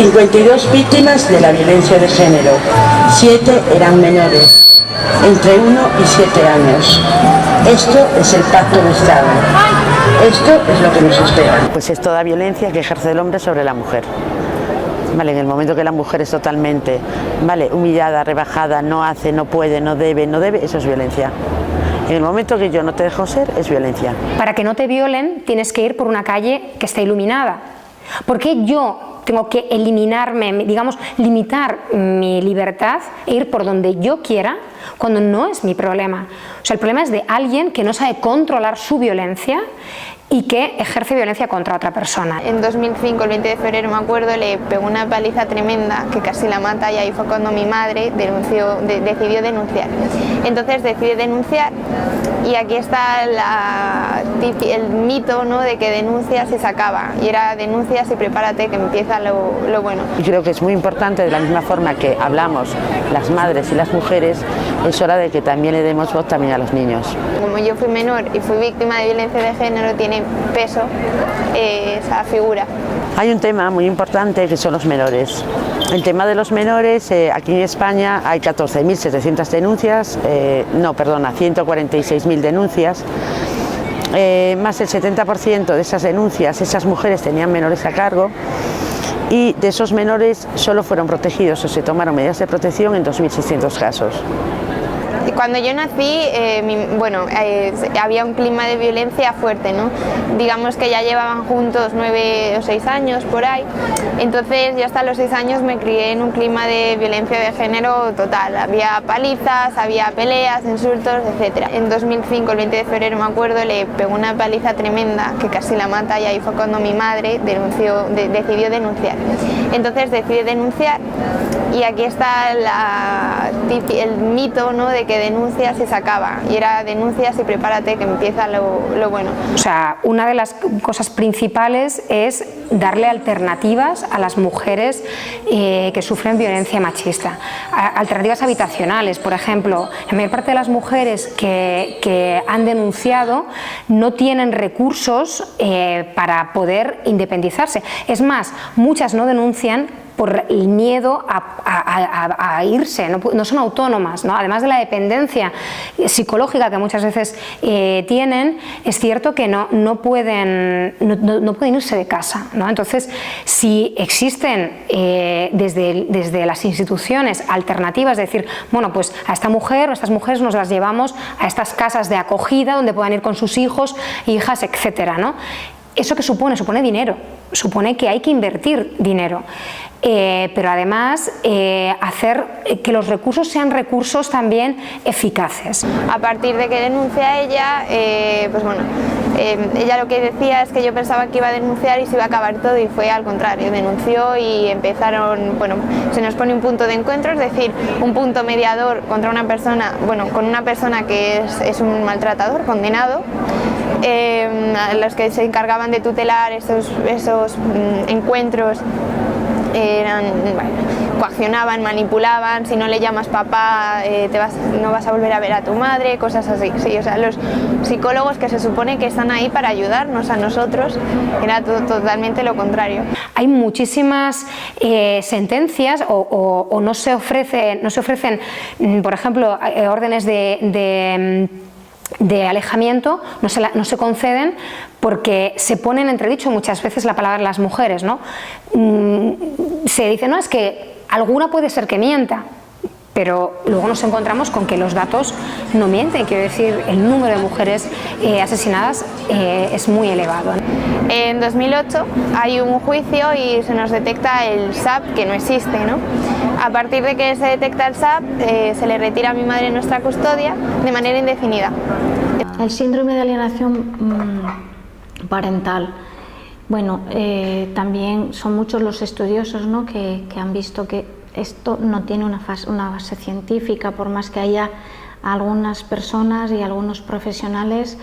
52 víctimas de la violencia de género, 7 eran menores, entre 1 y 7 años. Esto es el pacto de Estado. Esto es lo que nos espera. Pues es toda violencia que ejerce el hombre sobre la mujer. Vale, en el momento que la mujer es totalmente, vale, humillada, rebajada, no hace, no puede, no debe, eso es violencia. En el momento que yo no te dejo ser, es violencia. Para que no te violen, tienes que ir por una calle que esté iluminada. ¿Por qué yo tengo que eliminarme, digamos, limitar mi libertad e ir por donde yo quiera cuando no es mi problema? O sea, el problema es de alguien que no sabe controlar su violencia y que ejerce violencia contra otra persona. En 2005, el 20 de febrero, me acuerdo, le pegó una paliza tremenda que casi la mata, y ahí fue cuando mi madre decidió denunciar. Entonces decide denunciar, y aquí está el mito, ¿no?, de que denuncias y se acaba, y era denuncias y prepárate que empieza lo bueno. Y creo que es muy importante, de la misma forma que hablamos las madres y las mujeres, es hora de que también le demos voz también a los niños. Como yo fui menor y fui víctima de violencia de género, tiene peso esa figura. Hay un tema muy importante que son los menores. El tema de los menores, aquí en España hay 14.700 denuncias, 146.000 denuncias. Más del 70% de esas denuncias, esas mujeres tenían menores a cargo, y de esos menores solo fueron protegidos o se tomaron medidas de protección en 2.600 casos. Cuando yo nací, había un clima de violencia fuerte, ¿no? Digamos que ya llevaban juntos 9 o 6 años por ahí, entonces yo hasta los 6 años me crié en un clima de violencia de género total. Había palizas, había peleas, insultos, etc. En 2005, el 20 de febrero, me acuerdo, le pegó una paliza tremenda que casi la mata, y ahí fue cuando mi madre decidió denunciar. Entonces decide denunciar, y aquí está el mito, ¿no?, de que denuncias y se acaba, y era denuncias y prepárate que empieza lo bueno. O sea, una de las cosas principales es darle alternativas a las mujeres que sufren violencia machista, alternativas habitacionales. Por ejemplo, la mayor parte de las mujeres que han denunciado no tienen recursos para poder independizarse. Es más, muchas no denuncian por el miedo a irse, no son autónomas, ¿no? Además de la dependencia psicológica que muchas veces tienen, es cierto que no pueden irse de casa, ¿no? Entonces, si existen desde las instituciones alternativas, es decir, bueno, pues a esta mujer o a estas mujeres nos las llevamos a estas casas de acogida donde puedan ir con sus hijos, hijas, etcétera, ¿no? ¿Eso qué supone? Supone dinero, supone que hay que invertir dinero. Pero además hacer que los recursos sean recursos también eficaces. A partir de que denuncia ella, ella lo que decía es que yo pensaba que iba a denunciar y se iba a acabar todo, y fue al contrario, denunció y empezaron, se nos pone un punto de encuentro, es decir, un punto mediador contra una persona, con una persona que es un maltratador condenado. Los que se encargaban de tutelar esos encuentros coaccionaban, manipulaban: si no le llamas papá no vas a volver a ver a tu madre, cosas así. Sí, o sea, los psicólogos que se supone que están ahí para ayudarnos a nosotros, era totalmente lo contrario. Hay muchísimas sentencias o no se ofrecen, por ejemplo, órdenes de alejamiento, no se conceden porque se pone en entredicho muchas veces la palabra de las mujeres, ¿no? Se dice, no, es que alguna puede ser que mienta, pero luego nos encontramos con que los datos no mienten, quiero decir, el número de mujeres asesinadas es muy elevado. En 2008 hay un juicio y se nos detecta el SAP, que no existe, ¿no? A partir de que se detecta el SAP, se le retira a mi madre nuestra custodia de manera indefinida. El síndrome de alienación parental, también son muchos los estudiosos, ¿no?, que han visto que esto no tiene una base científica, por más que haya algunas personas y algunos profesionales,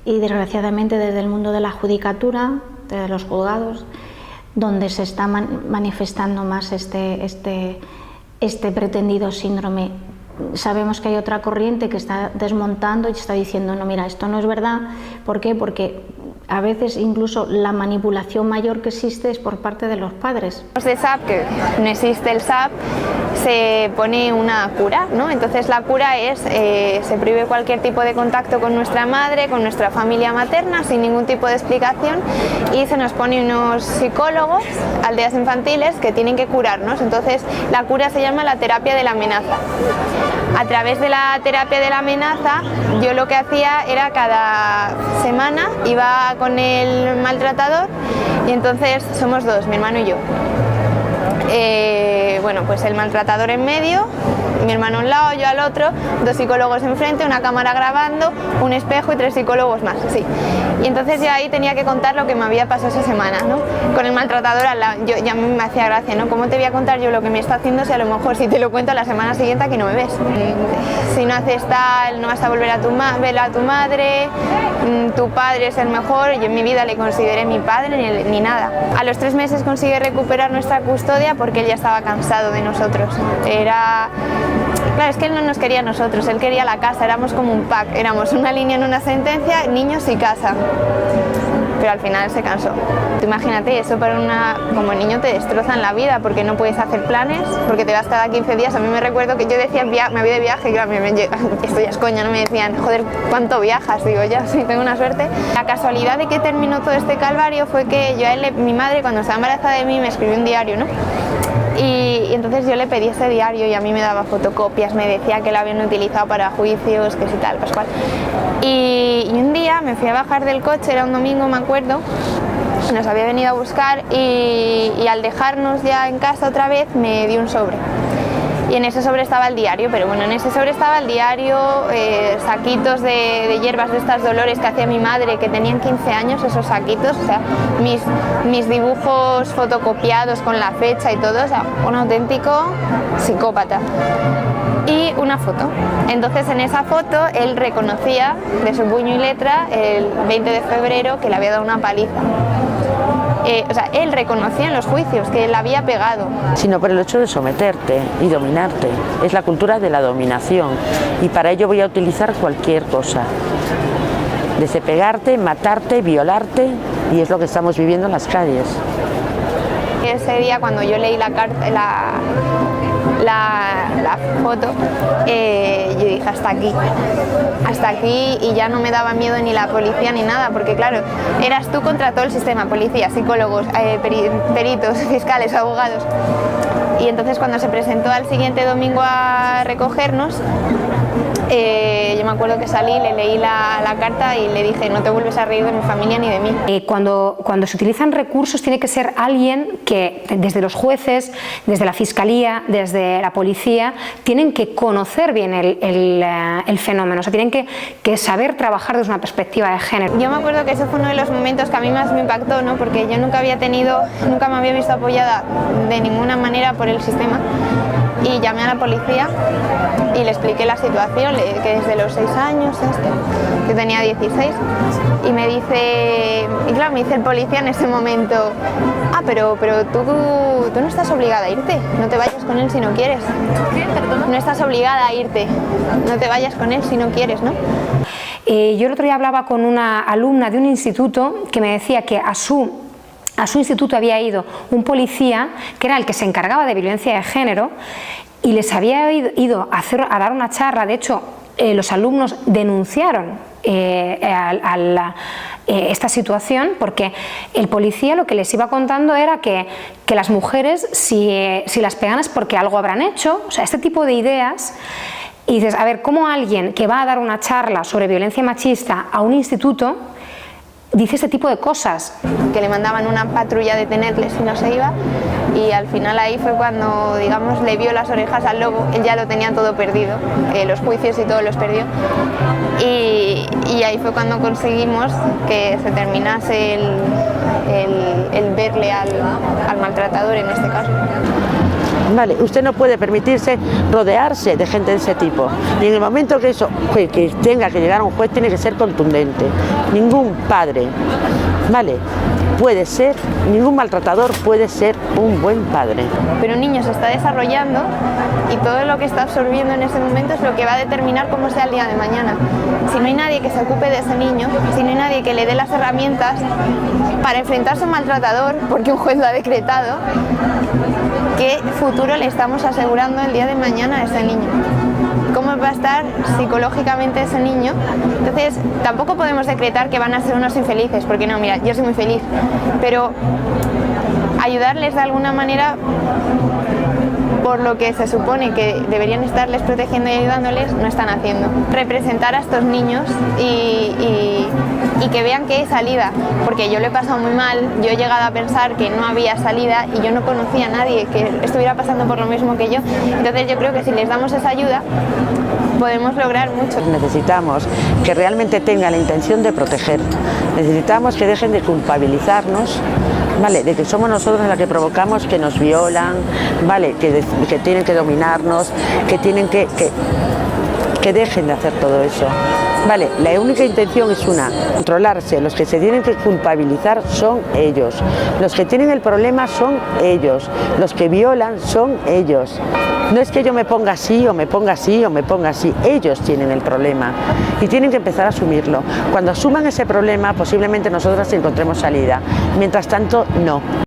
y desgraciadamente desde el mundo de la judicatura, de los juzgados, donde se está manifestando más este pretendido síndrome. Sabemos que hay otra corriente que está desmontando y está diciendo, no, mira, esto no es verdad. ¿Por qué? Porque A veces incluso la manipulación mayor que existe es por parte de los padres. De SAP, que no existe el SAP, se pone una cura, ¿no? Entonces la cura es, se prohíbe cualquier tipo de contacto con nuestra madre, con nuestra familia materna, sin ningún tipo de explicación, y se nos pone unos psicólogos, aldeas infantiles, que tienen que curarnos. Entonces la cura se llama la terapia de la amenaza. A través de la terapia de la amenaza, yo lo que hacía era cada semana iba con el maltratador, y entonces somos dos, mi hermano y yo. Bueno, pues el maltratador en medio, mi hermano a un lado, yo al otro, 2 psicólogos enfrente, una cámara grabando, un espejo y 3 psicólogos más, sí. Y entonces ya ahí tenía que contar lo que me había pasado esa semana, ¿no? Con el maltratador al lado. Ya me hacía gracia, ¿no? ¿Cómo te voy a contar yo lo que me está haciendo si a lo mejor si te lo cuento la semana siguiente aquí no me ves? Si no haces tal, no vas a volver a ver a tu madre, tu padre es el mejor. Yo en mi vida le consideré mi padre ni nada. A los 3 meses consigue recuperar nuestra custodia porque él ya estaba cansado de nosotros. Claro, es que él no nos quería a nosotros, él quería la casa, éramos como un pack, éramos una línea en una sentencia, niños y casa. Pero al final se cansó. Tú imagínate, eso como niño te destrozan la vida porque no puedes hacer planes, porque te vas cada 15 días. A mí me recuerdo que yo decía, me voy de viaje, y claro, esto ya es coña, no me decían, joder, ¿cuánto viajas? Digo, ya, sí, tengo una suerte. La casualidad de que terminó todo este calvario fue que yo a él, mi madre, cuando estaba embarazada de mí, me escribió un diario, ¿no? Y entonces yo le pedí ese diario y a mí me daba fotocopias, me decía que lo habían utilizado para juicios, que si tal, Pascual. Y un día me fui a bajar del coche, era un domingo, me acuerdo, nos había venido a buscar y al dejarnos ya en casa otra vez me dio un sobre. Y en ese sobre estaba el diario, pero bueno, en ese sobre estaba el diario, saquitos de hierbas de estas Dolores que hacía mi madre, que tenían 15 años esos saquitos, o sea, mis dibujos fotocopiados con la fecha y todo, o sea, un auténtico psicópata. Y una foto. Entonces en esa foto él reconocía de su puño y letra el 20 de febrero que le había dado una paliza. O sea, él reconocía en los juicios que él había pegado. Sino por el hecho de someterte y dominarte. Es la cultura de la dominación y para ello voy a utilizar cualquier cosa. Desde pegarte, matarte, violarte, y es lo que estamos viviendo en las calles. Ese día cuando yo leí la foto, yo dije hasta aquí, y ya no me daba miedo ni la policía ni nada, porque claro, eras tú contra todo el sistema, policía, psicólogos, peritos, fiscales, abogados. Y entonces cuando se presentó al siguiente domingo a recogernos, yo me acuerdo que salí, le leí la carta y le dije, no te vuelves a reír de mi familia ni de mí. Cuando se utilizan recursos tiene que ser alguien que desde los jueces, desde la fiscalía, desde la policía, tienen que conocer bien el fenómeno, o sea, tienen que saber trabajar desde una perspectiva de género. Yo me acuerdo que ese fue uno de los momentos que a mí más me impactó, ¿no? Porque yo nunca me había visto apoyada de ninguna manera por el sistema. Y llamé a la policía y le expliqué la situación, que desde los 6 años, yo tenía 16, y me dice el policía en ese momento, pero tú no estás obligada a irte, no te vayas con él si no quieres. ¿Qué? ¿Perdona? No estás obligada a irte, no te vayas con él si no quieres, ¿no? Yo el otro día hablaba con una alumna de un instituto que me decía que a su instituto había ido un policía que era el que se encargaba de violencia de género y les había ido a dar una charla. De hecho, los alumnos denunciaron esta situación porque el policía lo que les iba contando era que las mujeres si las pegan es porque algo habrán hecho, o sea, este tipo de ideas. Y dices, a ver, ¿cómo alguien que va a dar una charla sobre violencia machista a un instituto dice este tipo de cosas? Que le mandaban una patrulla a detenerle si no se iba, y al final ahí fue cuando, digamos, le vio las orejas al lobo. Él ya lo tenía todo perdido, los juicios y todo los perdió, y ahí fue cuando conseguimos que se terminase el verle al maltratador en este caso. Vale, usted no puede permitirse rodearse de gente de ese tipo. Y en el momento que eso, que tenga que llegar a un juez, tiene que ser contundente. Ningún padre, vale, puede ser, ningún maltratador puede ser un buen padre. Pero un niño se está desarrollando y todo lo que está absorbiendo en ese momento es lo que va a determinar cómo sea el día de mañana. Si no hay nadie que se ocupe de ese niño, si no hay nadie que le dé las herramientas para enfrentarse a un maltratador, porque un juez lo ha decretado, ¿qué futuro le estamos asegurando el día de mañana a ese niño? ¿Cómo va a estar psicológicamente ese niño? Entonces, tampoco podemos decretar que van a ser unos infelices, porque no, mira, yo soy muy feliz, pero ayudarles de alguna manera por lo que se supone que deberían estarles protegiendo y ayudándoles, no están haciendo. Representar a estos niños y que vean que hay salida, porque yo lo he pasado muy mal, yo he llegado a pensar que no había salida y yo no conocía a nadie que estuviera pasando por lo mismo que yo. Entonces yo creo que si les damos esa ayuda podemos lograr mucho. Necesitamos que realmente tengan la intención de proteger, necesitamos que dejen de culpabilizarnos, ¿vale? De que somos nosotros las que provocamos que nos violan, ¿vale? Que tienen que dominarnos, que tienen que dejen de hacer todo eso. Vale, la única intención es una, controlarse. Los que se tienen que culpabilizar son ellos. Los que tienen el problema son ellos. Los que violan son ellos. No es que yo me ponga así o me ponga así o me ponga así. Ellos tienen el problema y tienen que empezar a asumirlo. Cuando asuman ese problema, posiblemente nosotras encontremos salida. Mientras tanto, no.